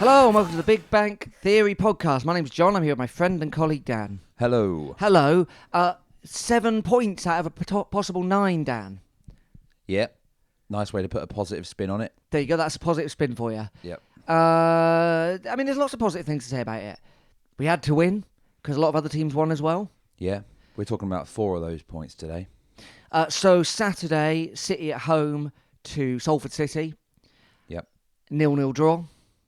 Hello and welcome to the Big Bank Theory podcast. My name's John. I'm here with my friend and colleague Dan. Hello. Hello. 7 points out of a possible 9, Dan. Yep. Nice way to put a positive spin on it. There you go. That's a positive spin for you. Yep. I mean, there's lots of positive things to say about it. We had to win because a lot of other teams won as well. Yeah. We're talking about 4 of those points today. So Saturday, City at home to Salford City. Yep. 0-0 draw.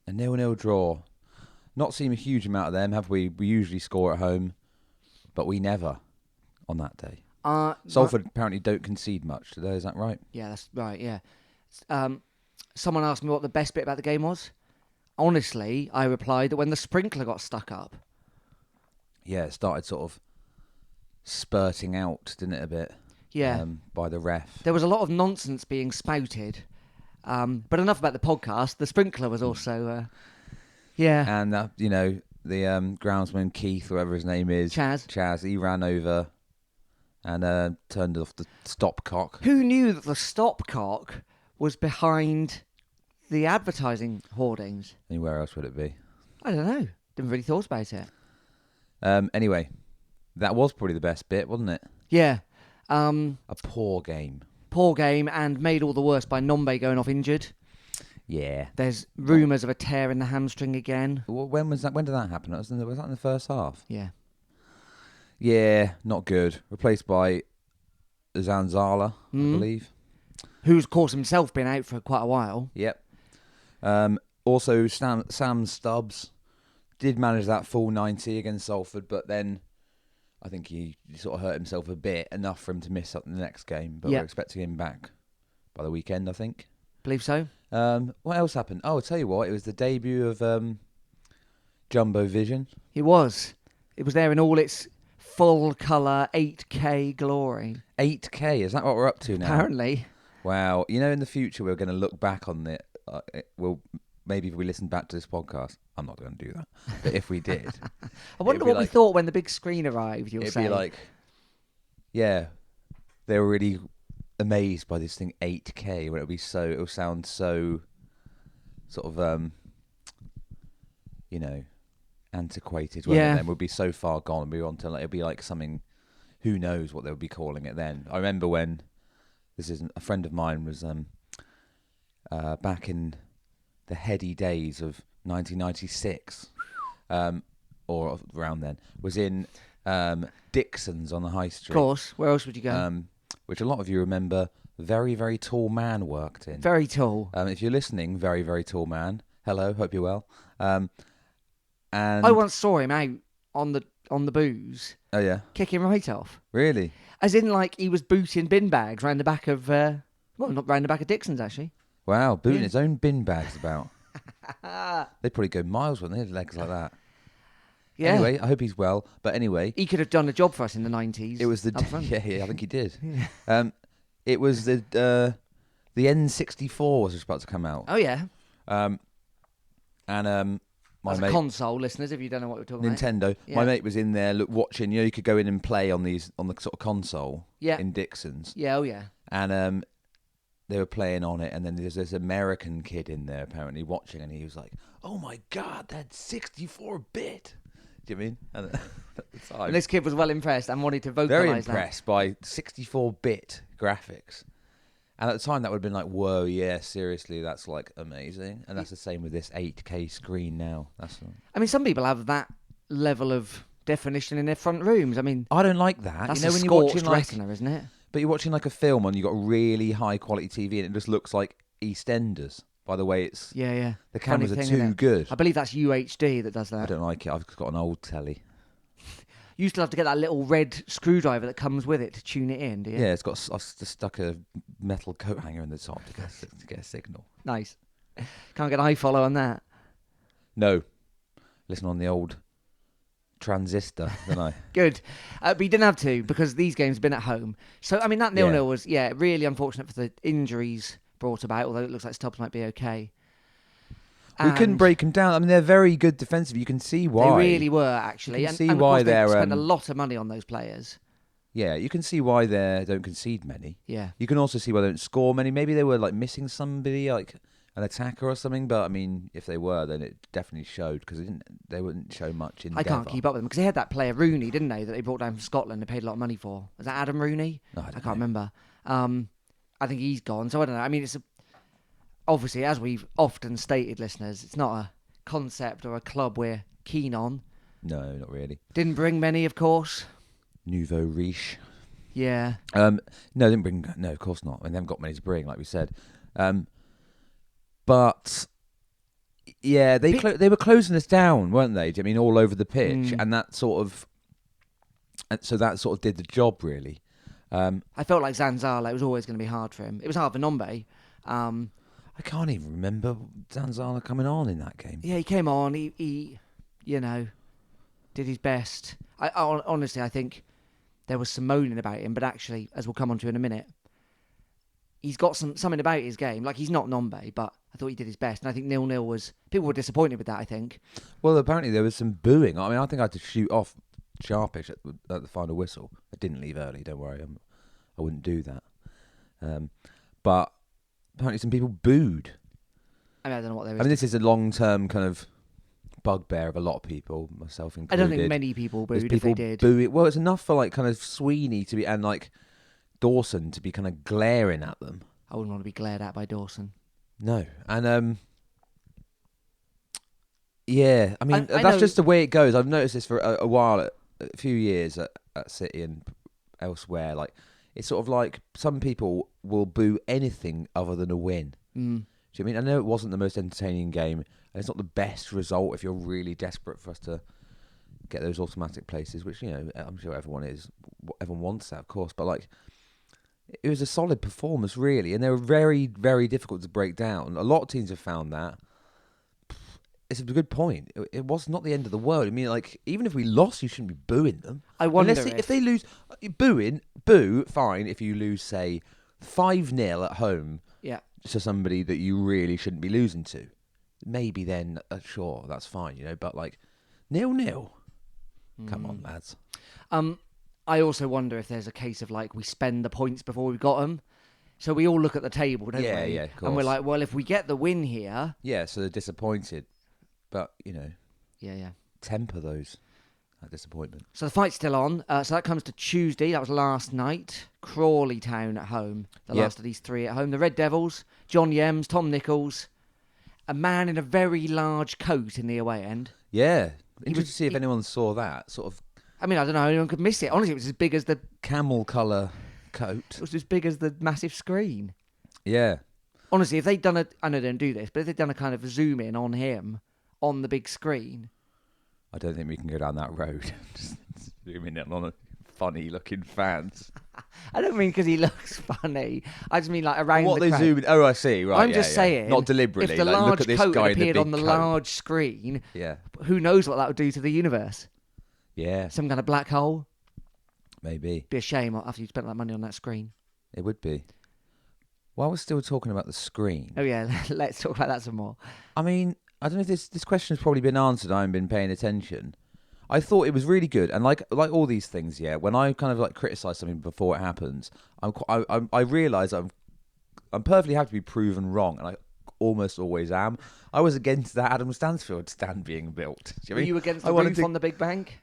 A 0-0 draw. Not seen a huge amount of them, have we? We usually score at home, but we never on that day. Salford apparently don't concede much today, is that right? Yeah, that's right, yeah. Someone asked me what the best bit about the game was. Honestly, I replied that when the sprinkler got stuck up. Yeah, it started sort of spurting out, didn't it, a bit? Yeah. By the ref. There was a lot of nonsense being spouted. But enough about the podcast. The sprinkler was also, yeah. And, the groundsman Keith, whoever his name is. Chaz, he ran over and turned off the stopcock. Who knew that the stopcock was behind the advertising hoardings? Anywhere else would it be? I don't know. Didn't really thought about it. Anyway, that was probably the best bit, wasn't it? Yeah. A poor game. Poor game, and made all the worse by Nombe going off injured. Yeah. There's rumours of a tear in the hamstring again. Well, when was that? When did that happen? Was that in the first half? Yeah. Yeah, not good. Replaced by Zanzala, I believe. Who's, of course, himself been out for quite a while. Yep. Also, Sam Stubbs did manage that full 90 against Salford, but then I think he sort of hurt himself a bit, enough for him to miss up in the next game. But we're expecting him back by the weekend, I think. Believe so. What else happened? Oh, I'll tell you what. It was the debut of Jumbo Vision. It was. It was there in all its full colour 8K glory. 8K? Is that what we're up to now? Apparently. Wow. In the future, we're going to look back on it. Maybe if we listen back to this podcast, I'm not going to do that. But if we did, I wonder what we thought when the big screen arrived. It'd be like, yeah, they were really amazed by this thing 8K. When it will sound so sort of antiquated. Yeah. Then we'll be so far gone. We'll be on to it'll be like something. Who knows what they'll be calling it then? I remember when a friend of mine was back in the heady days of 1996, or around then, was in Dixon's on the High Street. Of course. Where else would you go? Which a lot of you remember, very, very tall man worked in. Very tall. If you're listening, very, very tall man, hello, hope you're well. And I once saw him out on the booze. Oh, yeah? Kicking right off. Really? As in, like, he was booting bin bags round the back of, not round the back of Dixon's, actually. Wow, booting his own bin bags about. They'd probably go miles, wouldn't they? Legs like that. Yeah. Anyway, I hope he's well. But anyway, he could have done a job for us in the 90s. It was yeah, I think he did. It was the N64 was about to come out. Oh yeah. My mate, console listeners, if you don't know what we're talking Nintendo. about. My mate was in there watching. You could go in and play on the sort of console. Yeah. In Dixon's. Yeah. Oh yeah. And they were playing on it, and then there's this American kid in there apparently watching, and he was like, "Oh my god, that's 64-bit." Do you mean? And at the time, and this kid was well impressed and wanted to vocalise very impressed by 64-bit graphics. And at the time, that would have been like, whoa, yeah, seriously, that's like amazing. And that's the same with this 8K screen now. I mean, some people have that level of definition in their front rooms. I mean, I don't like that. That's when you're watching retina, isn't it? But you're watching like a film and you've got really high quality TV and it just looks like EastEnders. By the way, it's yeah. The cameras are too good. I believe that's UHD that does that. I don't like it. I've got an old telly. You still have to get that little red screwdriver that comes with it to tune it in, do you? Yeah, I've just stuck a metal coat hanger in the top to get a signal. Nice. Can't get iFollow on that. No. Listen on the old transistor, don't I? Good. But you didn't have to because these games have been at home. So, I mean, that 0-0 was, really unfortunate for the injuries brought about, although it looks like Stubbs might be okay. We couldn't break them down. I mean, they're very good defensively. You can see why. They really were, actually. You can see why they spent a lot of money on those players. Yeah, you can see why they don't concede many. Yeah. You can also see why they don't score many. Maybe they were like missing somebody. Like an attacker or something. But I mean, if they were, then it definitely showed because they wouldn't show much endeavour. I can't keep up with them because they had that player Rooney, didn't they? That they brought down from Scotland. They paid a lot of money for. Was that Adam Rooney? No, I can't know. remember. I think he's gone. So I don't know. I mean, obviously, as we've often stated, listeners, it's not a concept or a club we're keen on. No, not really. Didn't bring many, of course. Nouveau riche. Yeah. No, didn't bring. No, of course not. And they haven't got many to bring, like we said. But yeah, they were closing us down, weren't they? I mean, all over the pitch, and that sort of did the job, really. I felt like Zanzala, it was always going to be hard for him. It was hard for Nombe. I can't even remember Zanzala coming on in that game. Yeah, he came on. He did his best. Honestly, I think there was some moaning about him, but actually, as we'll come on to in a minute, he's got something about his game. Like, he's not Nombe, but I thought he did his best. And I think 0-0 was... People were disappointed with that, I think. Well, apparently there was some booing. I mean, I think I had to shoot off sharpish at the final whistle. I didn't leave early, don't worry. I wouldn't do that. But apparently some people booed. I mean, I don't know what there is. I mean, this is a long-term kind of bugbear of a lot of people, myself included. I don't think many people booed if they did. Well, it's enough for, like, kind of Sweeney to be... And, like, Dawson to be kind of glaring at them. I wouldn't want to be glared at by Dawson. No. And, yeah, I mean, that's know. just the way it goes. I've noticed this for a while, a few years at City and elsewhere. Like, it's sort of like some people will boo anything other than a win. Do you know what I mean? I know it wasn't the most entertaining game, and it's not the best result if you're really desperate for us to get those automatic places, which, you know, I'm sure everyone wants that, of course. But, like, it was a solid performance, really, and they were very, very difficult to break down. A lot of teams have found that. It's a good point. It was not the end of the world. I mean, like, even if we lost, you shouldn't be booing them. I wonder if they lose, boo, fine. If you lose, say, 5-0 at home to somebody that you really shouldn't be losing to, maybe then, sure, that's fine, you know. But, like, 0-0. Come on, lads. I also wonder if there's a case of, like, we spend the points before we got them. So we all look at the table, don't we? Yeah, of course. And we're like, well, if we get the win here... Yeah, so they're disappointed. But, you know... Yeah. Temper that disappointment. So the fight's still on. So that comes to Tuesday. That was last night. Crawley Town at home. The last of these three at home. The Red Devils, John Yems, Tom Nichols, a man in a very large coat in the away end. Yeah. Interesting to see if anyone saw that. Sort of... I mean, I don't know how anyone could miss it. Honestly, it was as big as the... camel colour coat. It was as big as the massive screen. Yeah. Honestly, if they'd done a... I know they don't do this, but if they'd done a kind of zoom in on him on the big screen... I don't think we can go down that road. Just zooming in on a funny-looking fans. I don't mean because he looks funny. I just mean, like, around what the crowd. they zoom in... Oh, I see. Right, I'm just saying... Not deliberately. If the like, large look at this coat guy had appeared in the on big the coat. large screen, Yeah. who knows what that would do to the universe? Yeah. Some kind of black hole? Maybe. Be a shame after you spent that money on that screen. It would be. While we're still talking about the screen... Oh, yeah. Let's talk about that some more. I mean, I don't know if this question has probably been answered. I haven't been paying attention. I thought it was really good, and like all these things, yeah. When I kind of like criticize something before it happens, I realise I'm perfectly happy to be proven wrong, and I almost always am. I was against that Adam Stansfield stand being built. Were you against the roof on the Big Bank?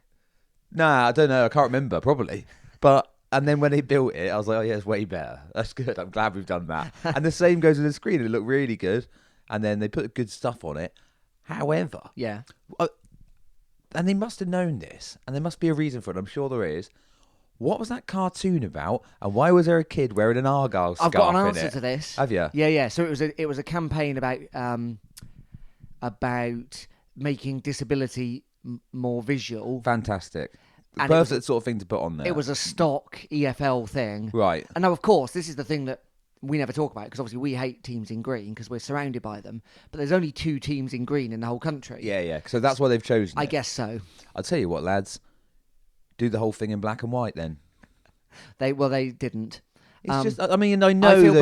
Nah, I don't know. I can't remember. Probably, and then when they built it, I was like, oh yeah, it's way better. That's good. I'm glad we've done that. And the same goes with the screen. It looked really good, and then they put good stuff on it. However, yeah. And they must have known this, and there must be a reason for it. I'm sure there is. What was that cartoon about, and why was there a kid wearing an Argyle scarf? I've got an answer in it? to this. Have you? Yeah. So it was a campaign about making disability more visual. Fantastic. The And perfect sort of thing to put on there. It was a stock EFL thing, right. And now, of course, this is the thing that we never talk about, because obviously we hate teams in green because we're surrounded by them. But there's only 2 teams in green in the whole country. Yeah. So that's why they've chosen it. I guess so. I'll tell you what, lads. Do the whole thing in black and white then. They didn't. It's just, I mean, I know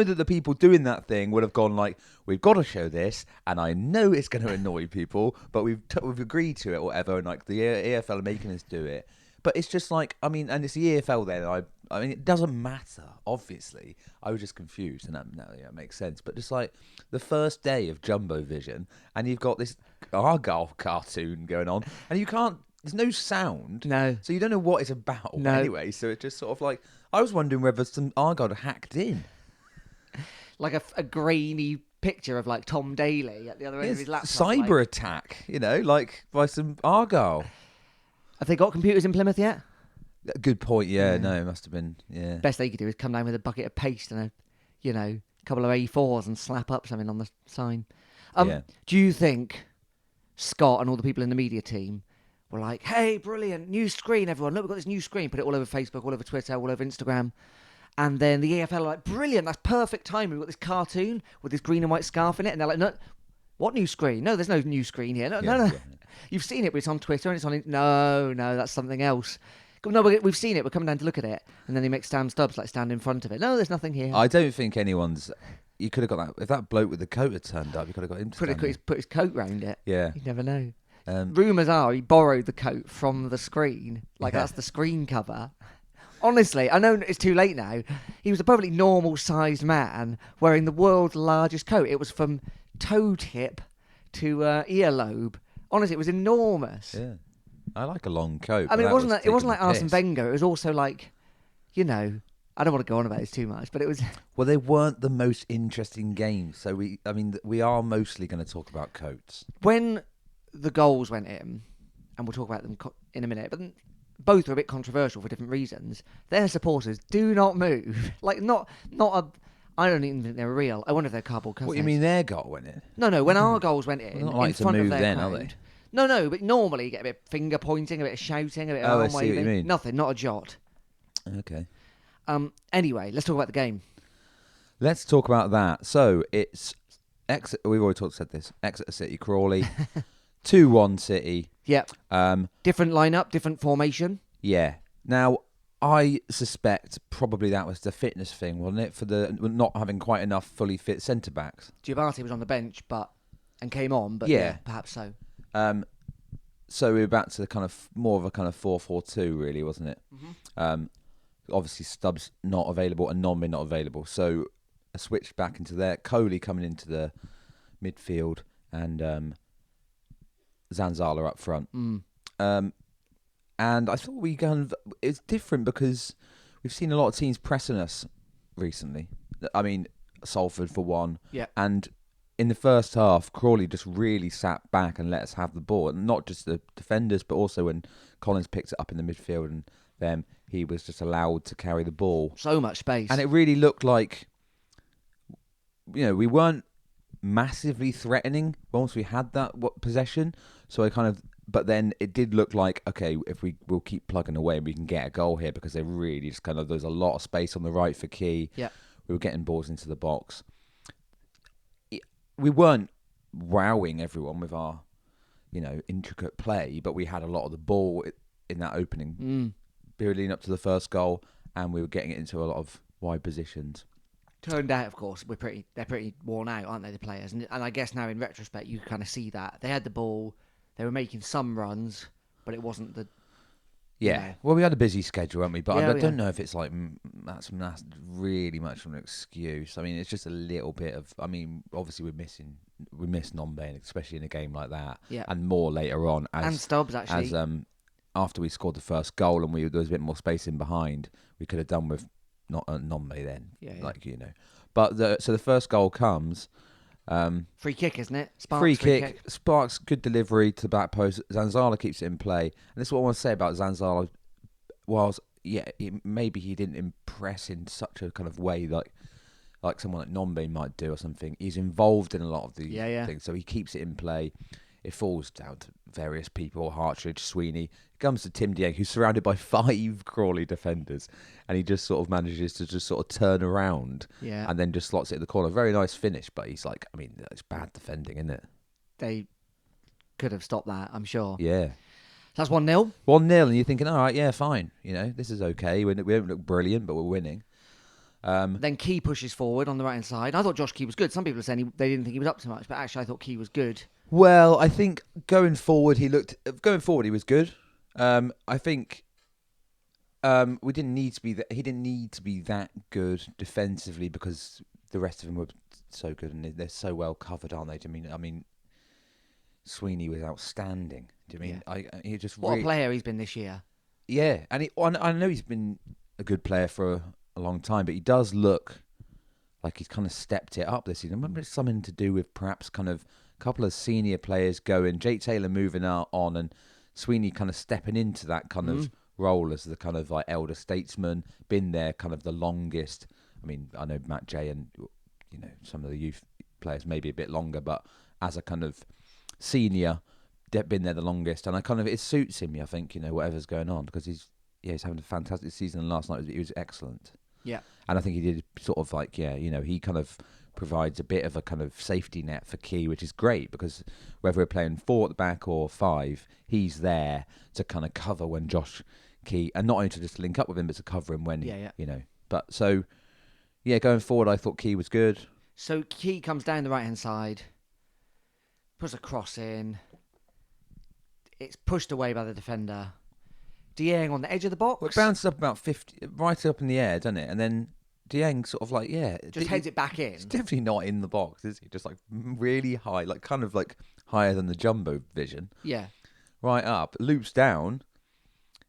that the people doing that thing would have gone like, we've got to show this, and I know it's going to annoy people, but we've agreed to it or whatever, and like the EFL are making us do it. But it's just like, I mean, and it's the EFL then. I mean, it doesn't matter. Obviously, I was just confused, and that makes sense. But just like the first day of Jumbo Vision, and you've got this Argyle cartoon going on, and you can't. There's no sound, No. so you don't know what it's about. No. Anyway, so it's just sort of like I was wondering whether some Argyle had hacked in. Like a grainy picture of like Tom Daly at the other end of his laptop. Cyber attack, like by some Argyle. Have they got computers in Plymouth yet? Good point. Yeah, no, it must have been. Yeah. Best they could do is come down with a bucket of paste and a couple of A4s and slap up something on the sign. Do you think Scott and all the people in the media team were like, "Hey, brilliant, new screen, everyone! Look, we've got this new screen." Put it all over Facebook, all over Twitter, all over Instagram. And then the EFL are like, "Brilliant, that's perfect timing. We've got this cartoon with this green and white scarf in it." And they're like, "No, what new screen? No, there's no new screen here. No. Yeah. You've seen it, but it's on Twitter and it's on... No, that's something else. No, we've seen it. We're coming down to look at it." And then they make Stan Stubbs stand in front of it. "No, there's nothing here." I don't think anyone's... You could have got that... If that bloke with the coat had turned up, you could have got him to put his coat round it. Yeah. You never know. Rumours are he borrowed the coat from the screen. That's the screen cover. Honestly, I know it's too late now. He was a perfectly normal-sized man wearing the world's largest coat. It was from toe tip to earlobe. Honestly, it was enormous. Yeah. I like a long coat. I mean, it wasn't like Arsene Wenger. It was also like, I don't want to go on about this too much, but it was... Well, they weren't the most interesting games, so we are mostly going to talk about coats. When the goals went in, and we'll talk about them in a minute, but both are a bit controversial for different reasons. Their supporters do not move. Not a... I don't even think they're real. I wonder if they're cardboard cutouts. What, you mean their goal went in? No, when our goals went in, they're not like in front to move of their then, crowd, are they? No, but normally you get a bit of finger pointing, a bit of shouting, a bit of I arm see what waving. you mean. Nothing, not a jot. Okay. Anyway, let's talk about the game. Let's talk about that. So it's Exeter. We've already said this. Exeter City, Crawley, 2-1 City. Yep. Different lineup, different formation. Yeah. Now I suspect probably that was the fitness thing, wasn't it? For the not having quite enough fully fit centre backs. Giabati was on the bench, and came on, but yeah, perhaps so. So we were back to the kind of more of a kind of 4-4-2, really, wasn't it? Mm-hmm. Obviously, Stubbs not available and Nombe not available. So a switch back into there. Coley coming into the midfield and Zanzala up front. And I thought it's different because we've seen a lot of teams pressing us recently. I mean, Salford for one. Yeah. And in the first half, Crawley just really sat back and let us have the ball. And not just the defenders, but also when Collins picked it up in the midfield and them, he was just allowed to carry the ball. So much space. And it really looked like, we weren't massively threatening once we had that possession. So but then it did look like, okay, if we'll keep plugging away, we can get a goal here because they really just there's a lot of space on the right for Key. Yeah. We were getting balls into the box. We weren't wowing everyone with our, intricate play, but we had a lot of the ball in that opening period leading up to the first goal, and we were getting it into a lot of wide positions. Turned out, of course, they're pretty worn out, aren't they, the players? And I guess now in retrospect, you kind of see that. They had the ball, they were making some runs, but it wasn't the... Yeah, well, we had a busy schedule, haven't we? But I don't know if it's like that's really much of an excuse. I mean, it's just a little bit of... I mean, obviously we miss Nombe, especially in a game like that. Yeah. And more later on. And Stubbs, actually. As after we scored the first goal and there was a bit more space in behind, we could have done with not Nombe then. Yeah. But so the first goal comes... free kick, isn't it? Sparks, free kick. Sparks, good delivery to the back post. Zanzala keeps it in play. And this is what I want to say about Zanzala. Maybe he didn't impress in such a kind of way like someone like Nombe might do or something. He's involved in a lot of the things, so he keeps it in play. It falls down to various people, Hartridge, Sweeney. It comes to Tim Dieng, who's surrounded by 5 Crawley defenders, and he just sort of manages to just sort of turn around and then just slots it in the corner. Very nice finish, but he's like, I mean, it's bad defending, isn't it? They could have stopped that, I'm sure. Yeah. So that's 1-0. 1-0, and you're thinking, all right, yeah, fine. This is okay. We don't look brilliant, but we're winning. Then Key pushes forward on the right-hand side. I thought Josh Key was good. Some people are saying they didn't think he was up to much, but actually I thought Key was good. Well, I think going forward he was good. I think we didn't need to be that. He didn't need to be that good defensively because the rest of them were so good and they're so well covered, aren't they? Do you mean? I mean, Sweeney was outstanding. Do you mean? He just What a player he's been this year. Yeah, and I know he's been a good player for a long time, but he does look like he's kind of stepped it up this season. I remember it's something to do with perhaps kind of a couple of senior players going, Jake Taylor moving on, and Sweeney kind of stepping into that kind of role as the kind of like elder statesman, been there kind of the longest. I mean, I know Matt Jay and some of the youth players maybe a bit longer, but as a kind of senior, been there the longest, and it suits him. I think whatever's going on because he's having a fantastic season. And last night he was excellent. Yeah, and I think he did sort of like he kind of provides a bit of a kind of safety net for Key, which is great because whether we're playing 4 at the back or 5, he's there to kind of cover when Josh Key, and not only to just link up with him, but to cover him when But so going forward, I thought Key was good. So Key comes down the right hand side, puts a cross in. It's pushed away by the defender. Dieng on the edge of the box. Well, it bounces up about 50, right up in the air, doesn't it? And then Dieng sort of like, just heads it back in. It's definitely not in the box, is he? Just like really high, like kind of like higher than the jumbo vision. Yeah. Right up, loops down,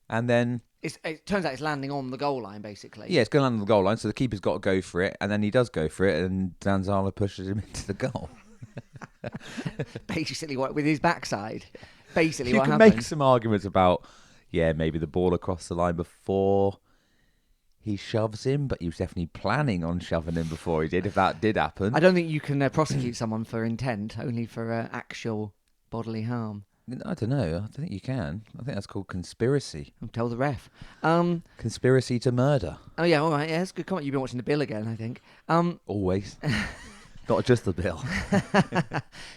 and then it turns out it's landing on the goal line, basically. Yeah, it's going to land on the goal line, so the keeper's got to go for it, and then he does go for it, and Zanzala pushes him into the goal. Basically, with his backside. Basically, you what can happened. make some arguments about, maybe the ball across the line before he shoves him, but he was definitely planning on shoving him before he did, if that did happen. I don't think you can prosecute someone for intent, only for actual bodily harm. I don't know. I don't think you can. I think that's called conspiracy. I'll tell the ref. Conspiracy to murder. Oh, yeah, all right. Yeah, that's a good comment. You've been watching the Bill again, I think. Always. Not just the Bill.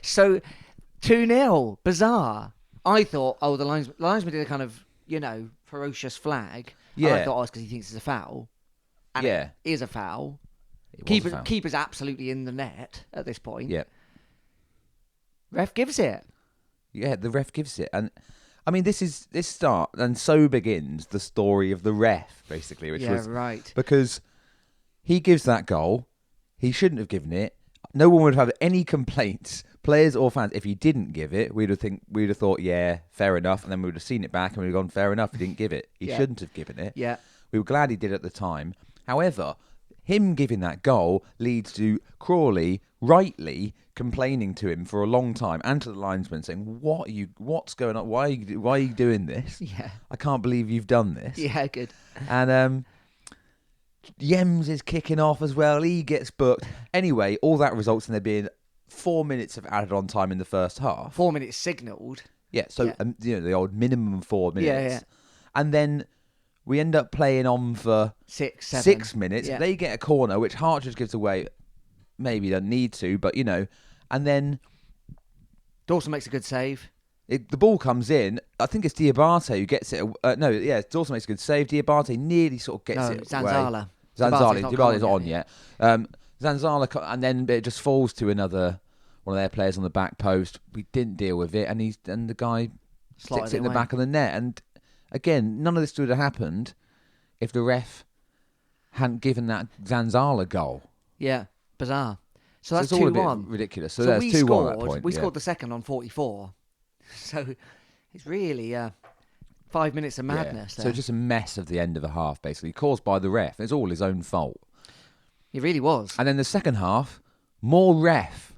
So, 2-0. Bizarre. I thought, the linesman did a kind of, ferocious flag. Yeah. And I thought, it's because he thinks it's a foul. And it is a foul. Keeper's absolutely in the net at this point. Yeah. Ref gives it. Yeah, the ref gives it. And, I mean, this start, and so begins the story of the ref, basically. Which was right. Because he gives that goal. He shouldn't have given it. No one would have any complaints, players or fans, if he didn't give it. We'd have thought, fair enough, and then we would have seen it back and we'd have gone, fair enough, he didn't give it. He shouldn't have given it. Yeah. We were glad he did at the time. However, him giving that goal leads to Crawley rightly complaining to him for a long time and to the linesman saying, what's going on? Why are you doing this? Yeah. I can't believe you've done this. Yeah, good. And Yems is kicking off as well. He gets booked. Anyway, all that results in there being 4 minutes of added on time in the first half. 4 minutes signalled. Yeah, so the old minimum 4 minutes. Yeah. And then we end up playing on for 6, 7. 6 minutes. Yeah. They get a corner, which Hart just gives away. Maybe don't need to, but and then Dawson makes a good save. The ball comes in. I think it's Diabate who gets it. Dawson makes a good save. Diabate nearly sort of gets it away. Zanzala. Diabate's not on yet. Zanzala, and then it just falls to another one of their players on the back post. We didn't deal with it, and the guy sticks it in the back of the net. And again, none of this would have happened if the ref hadn't given that Zanzala goal. Yeah, bizarre. So that's it's all 2-1. a bit ridiculous. So that's 2-1 at that point. We scored the second on 44. So it's really 5 minutes of madness. Yeah. So just a mess of the end of the half, basically, caused by the ref. It's all his own fault. It really was. And then the second half, more ref.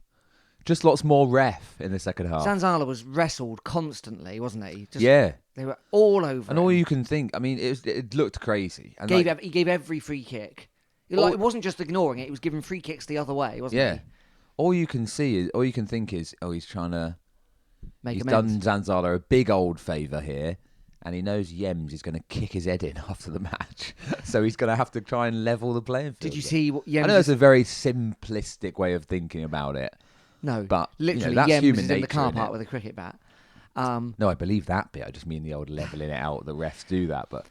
Just lots more ref in the second half. Zanzala was wrestled constantly, wasn't he? They were all over and him. all you can think, I mean, it looked crazy. And he gave every free kick. It wasn't just ignoring it; he was giving free kicks the other way, wasn't he? Yeah. All you can think is, he's trying to. He's done Zanzala a big old favour here, and he knows Yems is going to kick his head in after the match, so he's going to have to try and level the playing field. Did you see what Yems? I know it's a very simplistic way of thinking about it. No, but literally, that's Yems human is nature, in the car innit? park with a cricket bat. No, I believe that bit. I just mean the old levelling it out. The refs do that, but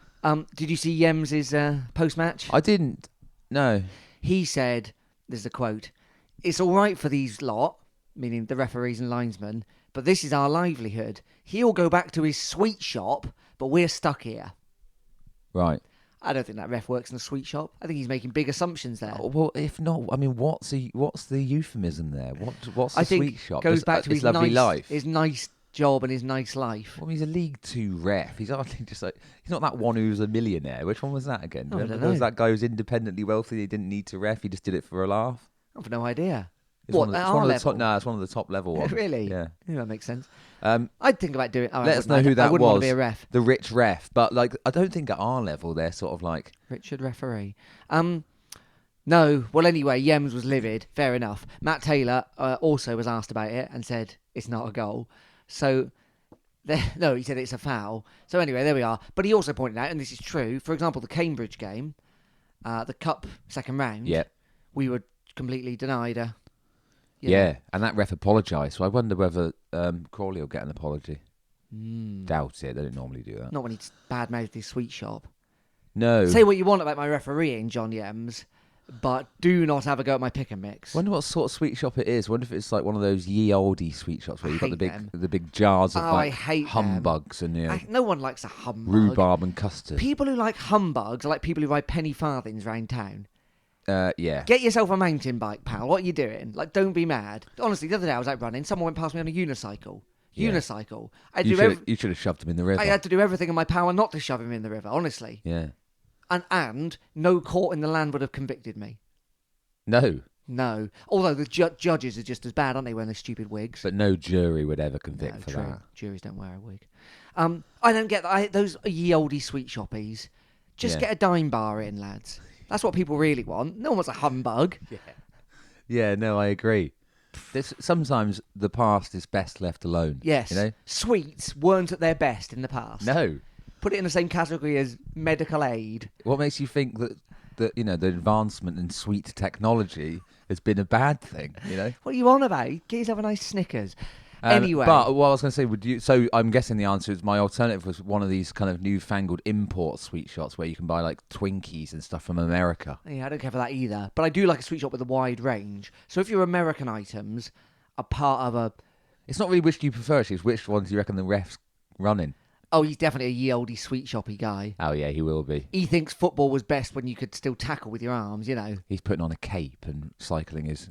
did you see Yems's post-match? I didn't. No. He said, "There's a quote: It's all right for these lot, meaning the referees and linesmen, but this is our livelihood. He'll go back to his sweet shop, but we're stuck here." Right. I don't think that ref works in a sweet shop. I think he's making big assumptions there. Oh, well, if not, I mean, what's the euphemism there? What's the I think sweet shop? goes back to his his lovely nice, life. his nice job and his nice life. Well, he's a League Two ref. He's hardly just like he's not that one who's a millionaire. Which one was that again? Oh, I don't There was know. that guy who's independently wealthy. He didn't need to ref. He just did it for a laugh. I've no idea. It's What, one of the, at it's our one of the level? top. No, it's one of the top level ones. Really? Yeah. Yeah, that makes sense. Um, I'd think about doing. Oh, let us know who I that wouldn't was. want to be a ref. The rich ref, but like I don't think at our level they're sort of like. Richard referee. No. Well, anyway, Yems was livid. Fair enough. Matt Taylor also was asked about it and said it's not a goal. So, no, he said it's a foul. So anyway, there we are. But he also pointed out, and this is true. For example, the Cambridge game, the Cup second round. Yeah. We were completely denied a. Yeah, and that ref apologised. So I wonder whether Crawley will get an apology. Doubt it. They don't normally do that. Not when he's bad-mouthed his sweet shop. No. Say what you want about my refereeing, John Yems, but do not have a go at my pick and mix. Wonder what sort of sweet shop it is. Wonder if it's like one of those ye olde sweet shops where you've got hate the big jars of I like hate humbugs and no one likes a humbug. rhubarb and custard. People who like humbugs are like people who ride penny farthings round town. Yeah. Get yourself a mountain bike, pal. What are you doing? Like, don't be mad. Honestly, the other day I was out running. Someone went past me on a unicycle. Yeah. Unicycle. You should have shoved him in the river. I had to do everything in my power not to shove him in the river, honestly. Yeah. And no court in the land would have convicted me. No. No. Although the judges are just as bad, aren't they, wearing their stupid wigs? But no jury would ever convict for true. that. Juries don't wear a wig. I don't get that. Those ye olde sweet shoppies. Just get a dime bar in, lads. That's what people really want. No one wants a humbug. Yeah, no, I agree. Sometimes the past is best left alone. Yes. You know? Sweets weren't at their best in the past. No. Put it in the same category as medical aid. What makes you think that the advancement in sweet technology has been a bad thing, you know? What are you on about? Get yourself a nice Snickers. Anyway. But what I was going to say, so I'm guessing the answer is my alternative was one of these kind of newfangled import sweet shops where you can buy like Twinkies and stuff from America. Yeah, I don't care for that either. But I do like a sweet shop with a wide range. So if your American items are part of a... It's not really which do you prefer, it's which ones do you reckon the ref's running? Oh, he's definitely a ye olde sweet shoppy guy. Oh, yeah, he will be. He thinks football was best when you could still tackle with your arms, you know. He's putting on a cape and cycling his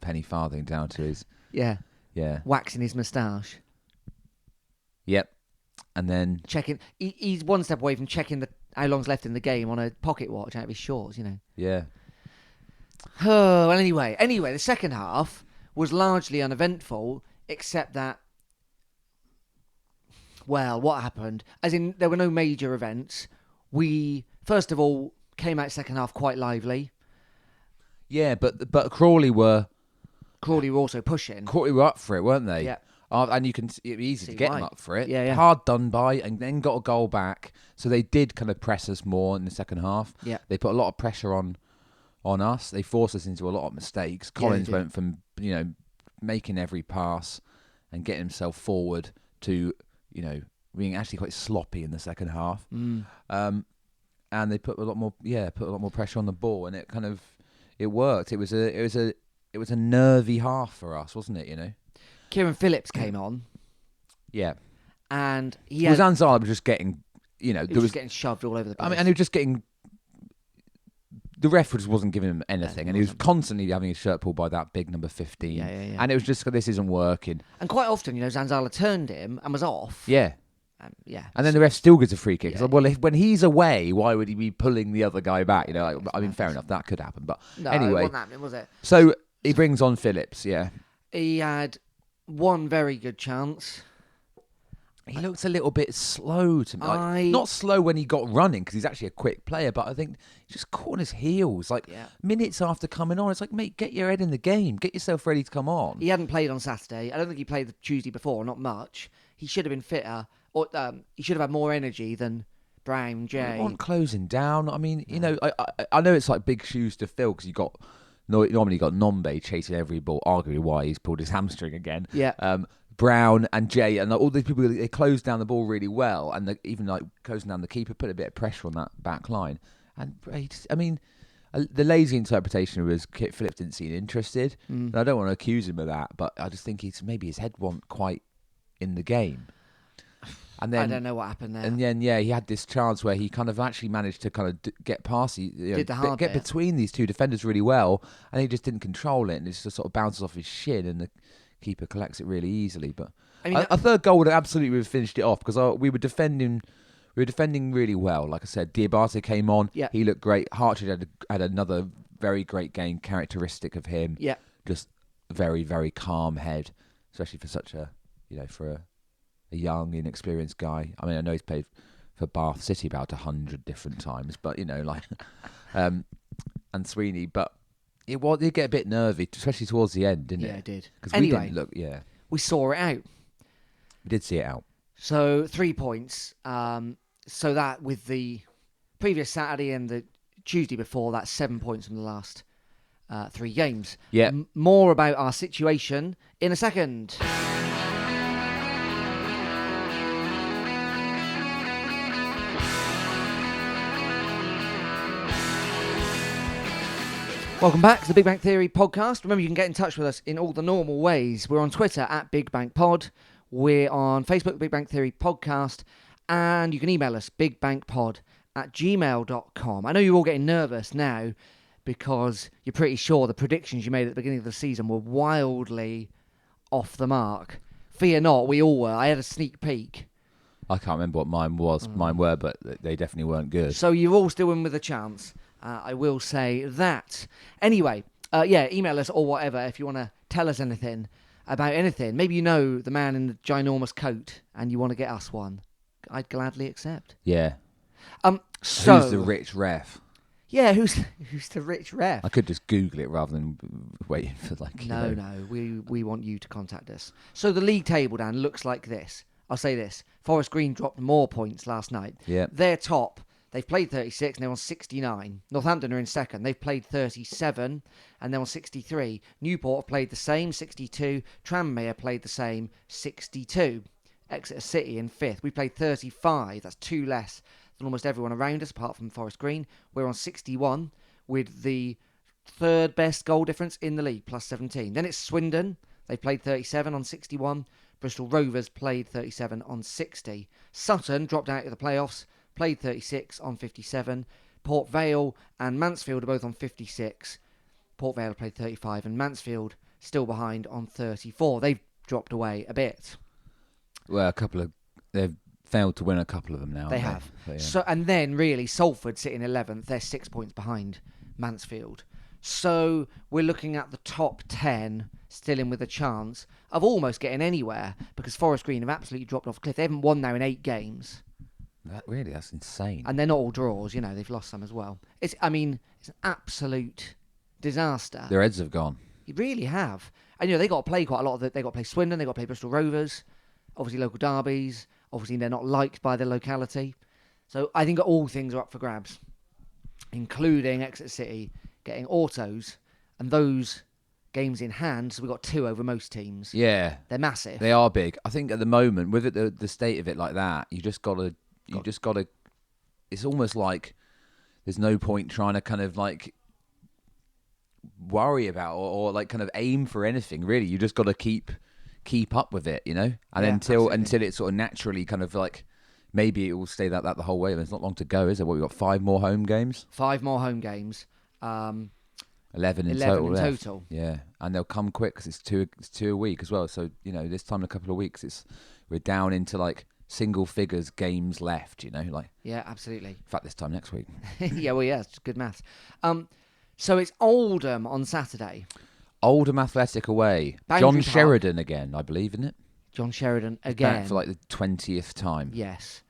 penny farthing down to his... Yeah. Yeah. Waxing his moustache. Yep. And then... Checking... He's one step away from checking how long's left in the game on a pocket watch out of his shorts, you know. Yeah. Oh, well, anyway, the second half was largely uneventful, except that... Well, what happened? As in, there were no major events. We, first of all, came out second half quite lively. Yeah, but Crawley were also pushing. Crawley were up for it, weren't they? Yeah. And it'd be easy See to get why. them up for it. Yeah, yeah. Hard done by, and then got a goal back. So they did kind of press us more in the second half. Yeah. They put a lot of pressure on us. They forced us into a lot of mistakes. Collins did. went from, making every pass and getting himself forward to, being actually quite sloppy in the second half. And they put a lot more pressure on the ball, and it worked. It was a nervy half for us, wasn't it? Kieran Phillips came on, Yeah. and he Was Anzala was just getting, he was just getting shoved all over the place. I mean, and he was just getting. The ref just wasn't giving him anything, and he was constantly having his shirt pulled by that big number 15. Yeah. And it was just, this isn't working. And quite often, Zanzala turned him and was off. Yeah. Yeah. And then the ref still gets a free kick. Yeah. It's like, well, when he's away, why would he be pulling the other guy back? I mean, fair enough, that could happen. But No, anyway. it wasn't happening, was it? So he brings on Phillips, yeah. He had one very good chance. He looks a little bit slow to me. Not slow when he got running, because he's actually a quick player, but I think he just caught on his heels. Minutes after coming on, it's like, mate, get your head in the game. Get yourself ready to come on. He hadn't played on Saturday. I don't think he played the Tuesday before, not much. He should have been fitter, or he should have had more energy than Brown, Jay. You want closing down. I mean, I know it's like big shoes to fill, because normally you got Nombe chasing every ball, arguably why he's pulled his hamstring again. Yeah. Brown and Jay and all these people, they closed down the ball really well, and even closing down the keeper, put a bit of pressure on that back line. And the lazy interpretation was Kit Phillips didn't seem interested. And I don't want to accuse him of that, but I just think maybe his head wasn't quite in the game. And then I don't know what happened there. And then, he had this chance where he kind of actually managed to kind of get past, Did the hard get bit. between these two defenders really well, and he just didn't control it, and it just sort of bounces off his shin, and the keeper collects it really easily. But I mean, a third goal would have absolutely finished it off because we were defending really well. Like I said, Diabate came on, Yeah. he looked great. Hartridge had another very great game, characteristic of him. Yeah. Just very, very calm head, especially for such a a young, inexperienced guy. I mean, I know he's played for Bath City about 100 different times, but and Sweeney, but it did get a bit nervy, especially towards the end, didn't it? Yeah, it did. Because Anyway, we didn't look. Yeah, we saw it out. we did see it out. So 3 points. So that with the previous Saturday and the Tuesday before, that's 7 points from the last 3 games. Yeah. More about our situation in a second. Welcome back to the Big Bang Theory podcast. Remember, you can get in touch with us in all the normal ways. We're on Twitter at Big Bang Pod. We're on Facebook, Big Bang Theory Podcast. And you can email us, bigbangpod@gmail.com. I know you're all getting nervous now because you're pretty sure the predictions you made at the beginning of the season were wildly off the mark. Fear not, we all were. I had a sneak peek. I can't remember what mine were, but they definitely weren't good. So you're all still in with a chance. I will say that. Anyway, email us or whatever if you want to tell us anything about anything. Maybe you know the man in the ginormous coat and you want to get us one. I'd gladly accept. Yeah. So Who's the rich ref? Yeah, who's the rich ref? I could just Google it rather than waiting for No, we want you to contact us. So the league table, Dan, looks like this. I'll say this. Forest Green dropped more points last night. Yeah. They're top. They've played 36 and they're on 69. Northampton are in second. They've played 37 and they're on 63. Newport have played the same, 62. Tranmere played the same, 62. Exeter City in fifth. We played 35. That's 2 less than almost everyone around us apart from Forest Green. We're on 61 with the third best goal difference in the league, plus 17. Then it's Swindon. They played 37 on 61. Bristol Rovers played 37 on 60. Sutton dropped out of the playoffs. Played 36 on 57. Port Vale and Mansfield are both on 56. Port Vale played 35 and Mansfield still behind on 34. They've dropped away a bit. Well, they've failed to win a couple of them now. They have. But, yeah. So, and then really Salford sitting 11th. They're 6 points behind Mansfield. So we're looking at the top 10 still in with a chance of almost getting anywhere because Forest Green have absolutely dropped off a cliff. They haven't won now in 8 games. That's insane. And they're not all draws, they've lost some as well. It's an absolute disaster. Their heads have gone. You really have. And, they got to play quite a lot of it. They got to play Swindon, they got to play Bristol Rovers, obviously local derbies. Obviously, they're not liked by the locality. So I think all things are up for grabs, including Exeter City getting autos and those games in hand. So we've got 2 over most teams. Yeah. They're massive. They are big. I think at the moment, with it, the state of it like that, you just got to, it's almost like there's no point trying to kind of worry about or kind of aim for anything, really. You just got to keep up with it, and until it sort of naturally kind of maybe it will stay that the whole way. There's not long to go, is there? We've got 5 more home games. 5 more home games. 11 in total. Yeah, and they'll come quick because it's two a week as well. So this time in a couple of weeks, we're down into single figures games left. Yeah, absolutely. In fact, this time next week. It's good maths. So it's Oldham on Saturday. Oldham Athletic away. Boundary John Park. Sheridan again, I believe, isn't it? John Sheridan again. Back for the 20th time. Yes.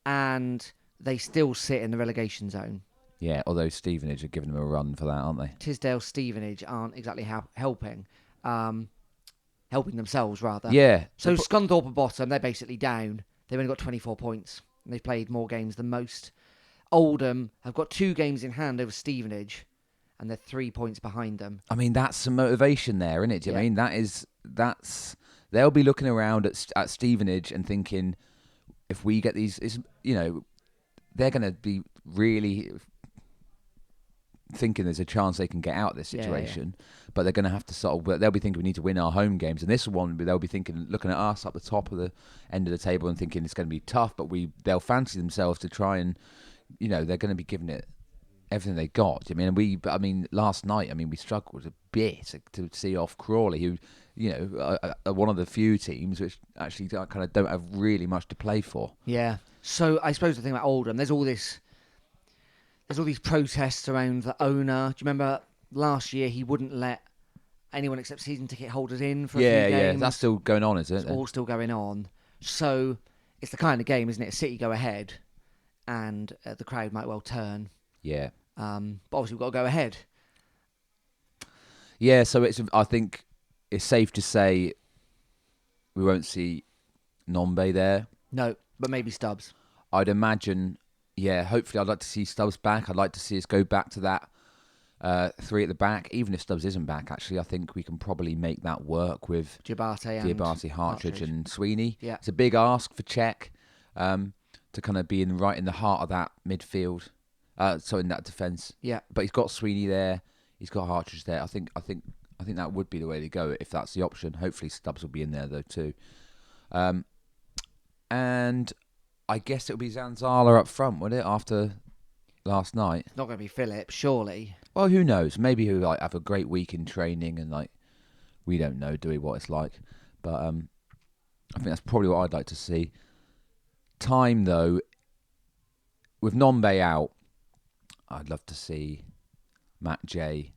And they still sit in the relegation zone. Yeah, although Stevenage are giving them a run for that, aren't they? Tisdale Stevenage aren't exactly helping. Helping themselves, rather. Yeah. So Scunthorpe are bottom. They're basically down. They've only got 24 points. And they've played more games than most. Oldham have got 2 games in hand over Stevenage. And they're 3 points behind them. I mean, that's some motivation there, isn't it? Do you Yeah. mean that's they'll be looking around at Stevenage and thinking, if we get these, they're going to be really, thinking there's a chance they can get out of this Yeah, situation, but they're going to have to sort of. They'll be thinking we need to win our home games, and this one they'll be thinking, looking at us up the top of the end of the table and thinking it's going to be tough, but they'll fancy themselves to try and, they're going to be giving it everything they got. I mean, last night, we struggled a bit to see off Crawley, who, are one of the few teams which actually kind of don't have really much to play for. Yeah. So I suppose the thing about Oldham, there's all these protests around the owner. Do you remember last year he wouldn't let anyone except season ticket holders in for a few games? Yeah, that's still going on, is it? It's all still going on. So it's the kind of game, isn't it? City go ahead, and the crowd might well turn. Yeah. But obviously we've got to go ahead. Yeah, so I think it's safe to say we won't see Nombe there. No, but maybe Stubbs. I'd imagine, hopefully I'd like to see Stubbs back. I'd like to see us go back to that 3 at the back. Even if Stubbs isn't back, actually, I think we can probably make that work with Diabate, Hartridge and Sweeney. Yeah. It's a big ask for Czech to kind of be right in the heart of that midfield. So in that defence. Yeah. But he's got Sweeney there. He's got Hartridge there. I think that would be the way to go if that's the option. Hopefully Stubbs will be in there though too. And I guess it'll be Zanzala up front, would it, after last night? It's not going to be Phillips, surely. Well, who knows? Maybe he'll have a great week in training and we don't know, do we, what it's like? But I think that's probably what I'd like to see. Time though, with Nombe out, I'd love to see Matt J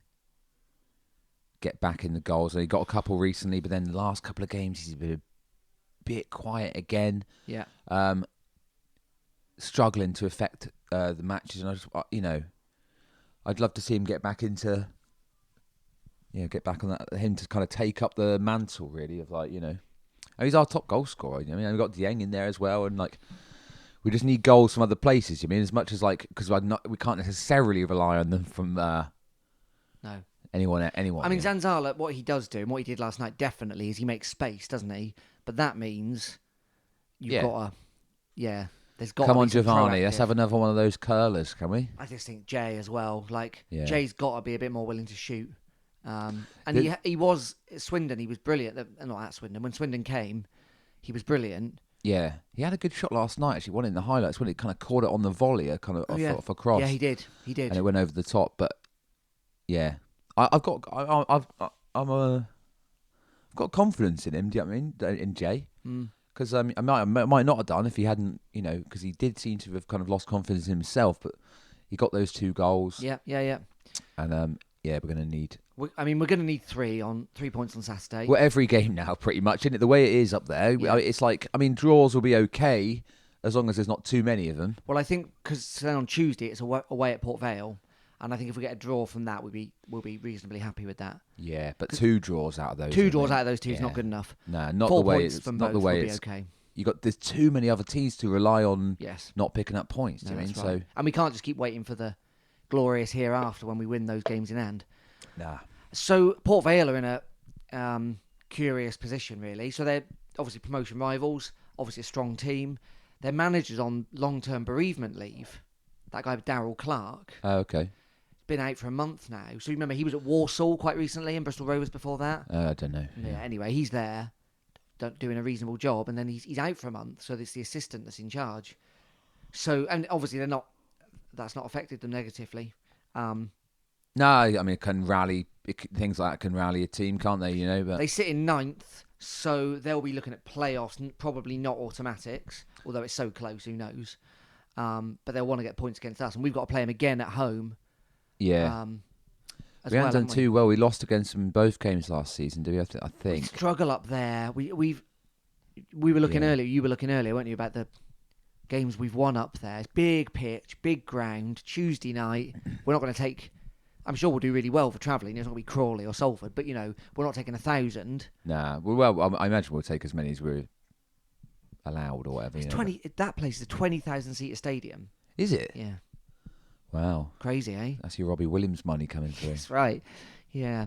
get back in the goals. He got a couple recently, but then the last couple of games he's been a bit quiet again. Yeah. Struggling to affect the matches, and I just, I'd love to see him get back into, get back on that. Him to kind of take up the mantle, really, of and he's our top goal scorer. We've got Dieng in there as well, and we just need goals from other places. As much as because we can't necessarily rely on them from no anyone. Zanzala, what he does do and what he did last night definitely is he makes space, doesn't he? But that means you've got to, there's got. Come to on, be some Giovanni, proactive. let's have another one of those curlers, can we? I just think Jay as well. Jay's got to be a bit more willing to shoot. And he was at Swindon. He was brilliant. Not at Swindon. When Swindon came, he was brilliant. Yeah, he had a good shot last night. Actually, one in the highlights when he kind of caught it on the volley, off a cross. Yeah, he did. And it went over the top. But yeah, I've got confidence in him. Do you know what I mean? In Jay, because I might not have done if he hadn't, because he did seem to have kind of lost confidence in himself. But he got those 2 goals. Yeah. And we're going to need. We're going to need 3 points on Saturday. Well, every game now, pretty much, isn't it? The way it is up there, it's draws will be okay as long as there's not too many of them. Well, I think because then on Tuesday it's away at Port Vale, and I think if we get a draw from that, we'll be reasonably happy with that. Yeah, but 2 draws out of those. 2 draws out of those 2 is not good enough. No, not 4 the way points it's from not the both way will it's be okay. There's too many other teams to rely on. Yes. Not picking up points. No, do you mean? that's right. And we can't just keep waiting for the glorious hereafter when we win those games in hand. Nah. So Port Vale are in a curious position, really. So they're obviously promotion rivals, obviously a strong team. Their manager's on long-term bereavement leave. That guy, Darryl Clark. Oh, okay. Been out for a month now. So you remember he was at Walsall quite recently and Bristol Rovers before that. I don't know. Yeah. Anyway, he's there doing a reasonable job, and then he's out for a month. So it's the assistant that's in charge. So, and obviously that's not affected them negatively. No, it can rally things like that. Can rally a team, can't they? But they sit in 9th, so they'll be looking at playoffs. Probably not automatics, although it's so close. Who knows? But they'll want to get points against us, and we've got to play them again at home. Yeah. We haven't done too well. We lost against them in both games last season, do we? I think. We struggle up there. We were looking earlier. You were looking earlier, weren't you, about the games we've won up there? It's big pitch, big ground. Tuesday night. We're not going to take. I'm sure we'll do really well for travelling. It's not going to be Crawley or Salford, but we're not taking 1,000. Nah. Well, I imagine we'll take as many as we're allowed or whatever. It's 20. That place is a 20,000 seater stadium. Is it? Yeah. Wow. Crazy, eh? That's your Robbie Williams money coming through. That's right. Yeah.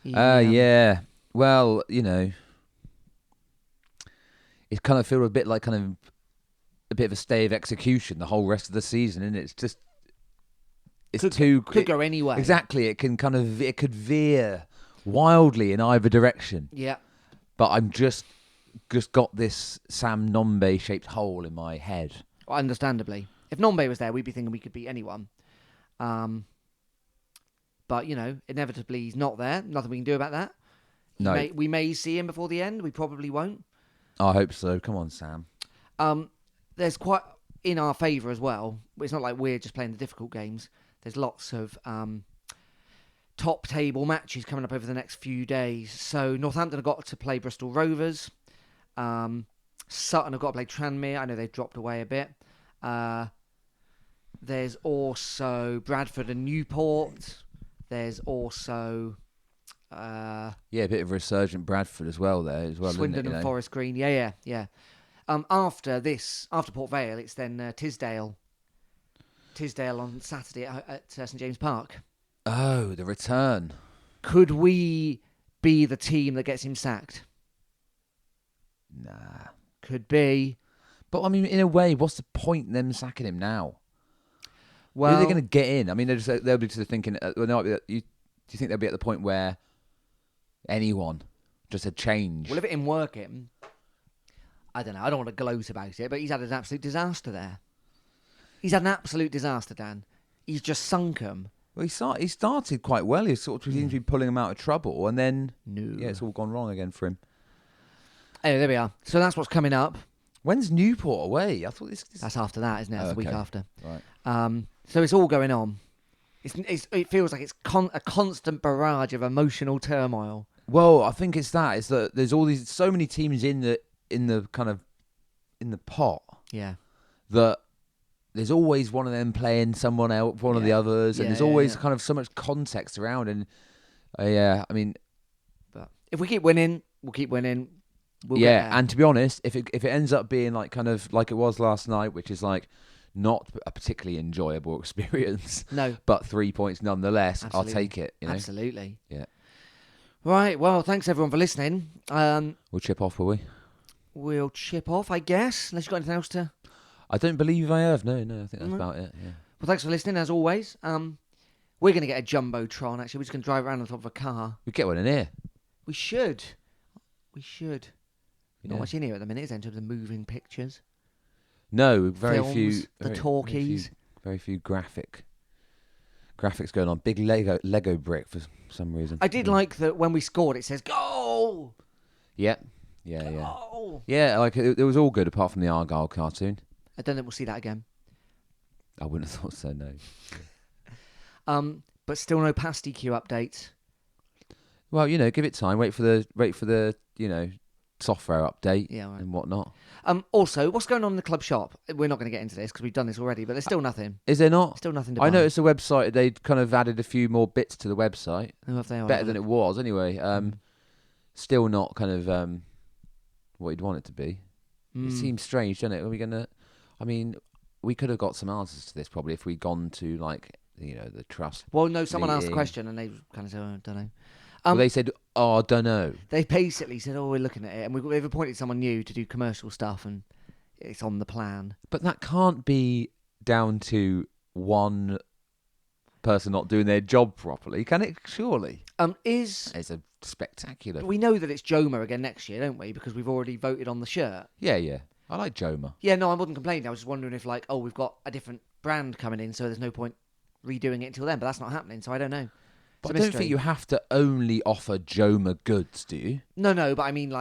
Yeah. Well, it's kind of feel a bit like kind of a bit of a stay of execution the whole rest of the season, and it's just Could go anyway. Exactly, it could veer wildly in either direction. Yeah. But I'm just got this Sam Nombe shaped hole in my head. Well, understandably, if Nombe was there, we'd be thinking we could beat anyone. But inevitably he's not there. Nothing we can do about that. No, We may see him before the end. We probably won't. I hope so. Come on, Sam. There's quite in our favour as well. It's not like we're just playing the difficult games. There's lots of top table matches coming up over the next few days. So Northampton have got to play Bristol Rovers. Sutton have got to play Tranmere. I know they've dropped away a bit. There's also Bradford and Newport. There's also a bit of resurgent Bradford as well there as well. Swindon and Forest Green. Yeah. After Port Vale, it's then Tisdale. Tisdale on Saturday at St James Park. Oh, the return. Could we be the team that gets him sacked? Nah. Could be. But, I mean, in a way, what's the point in them sacking him now? Well, are they going to get in? I mean, they'll be just thinking, do you think they'll be at the point where anyone, just a change? Well, if it ain't working, I don't know. I don't want to gloat about it, but he's had an absolute disaster there. He's had an absolute disaster, Dan. He's just sunk him. Well, he started quite well. He sort of seemed to be pulling him out of trouble, and then it's all gone wrong again for him. Anyway, there we are. So that's what's coming up. When's Newport away? I thought this. That's after that, isn't it? That's the week after. Right. So it's all going on. It feels like it's a constant barrage of emotional turmoil. Well, I think it's that. It's that there's so many teams in the pot. Yeah. That there's always one of them playing someone else, one of the others, and there's always kind of so much context around. And I mean, but if we keep winning, we'll keep winning. We'll get there. And to be honest, if it ends up being like kind of like it was last night, which is like not a particularly enjoyable experience, no, but 3 points nonetheless, absolutely. I'll take it. Absolutely. Yeah. Right. Well, thanks everyone for listening. We'll chip off, will we? We'll chip off, I guess. Unless you've got anything else to. I don't believe I have. No, I think that's about it. Yeah. Well, thanks for listening as always. We're going to get a JumboTron. Actually, we're just going to drive around on top of a car. We get one in here. We should. Yeah. Not much in here at the minute, is there, in terms of moving pictures? No, very Films, few. The talkies. Very few graphics going on. Big Lego brick for some reason. I did like that when we scored, it says goal. Yeah. Goal. Yeah, like it was all good apart from the Argyle cartoon. I don't think we'll see that again. I wouldn't have thought so. No. But still no pasty queue updates. Well, give it time. Wait for the software update and whatnot. Also, what's going on in the club shop? We're not going to get into this because we've done this already, but there's still nothing. Is there not? Still nothing to buy. I noticed the website, they'd kind of added a few more bits to the website. Oh, if they are, better than it was, anyway. Still not kind of what you'd want it to be. It seems strange, doesn't it? Are we going to... I mean, we could have got some answers to this probably if we'd gone to, like, the trust. Well, no, someone asked the meeting. question and they kind of said, I don't know. Well, they said, I don't know. They basically said, we're looking at it. And they've appointed someone new to do commercial stuff and it's on the plan. But that can't be down to one person not doing their job properly, can it? Surely. It's a spectacular... We know that it's Joma again next year, don't we? Because we've already voted on the shirt. Yeah. I like Joma. Yeah, no, I wasn't complaining. I was just wondering if, we've got a different brand coming in, so there's no point redoing it until then. But that's not happening, so I don't know. But I don't think you have to only offer Joma goods, do you? No, but I mean,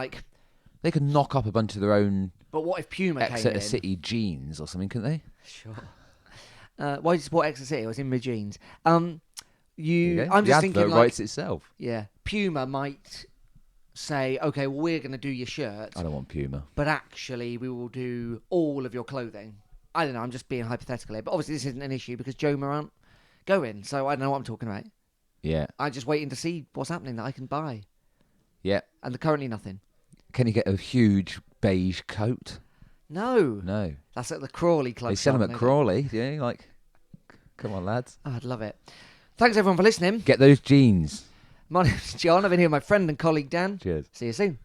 they could knock up a bunch of their own... But what if Puma came in? Exeter City jeans or something, couldn't they? Sure. Why did you support Exeter City? I was in my jeans. I'm just the thinking, advert writes itself. Yeah, Puma might say, okay, well, we're going to do your shirt. I don't want Puma. But actually, we will do all of your clothing. I don't know, I'm just being hypothetical here. But obviously, this isn't an issue because Joma aren't going, so I don't know what I'm talking about. Yeah. I'm just waiting to see what's happening that I can buy. Yeah. And currently nothing. Can you get a huge beige coat? No. That's at the Crawley Club. They sell them at Crawley. Yeah, come on, lads. Oh, I'd love it. Thanks, everyone, for listening. Get those jeans. My name's John. I've been here with my friend and colleague, Dan. Cheers. See you soon.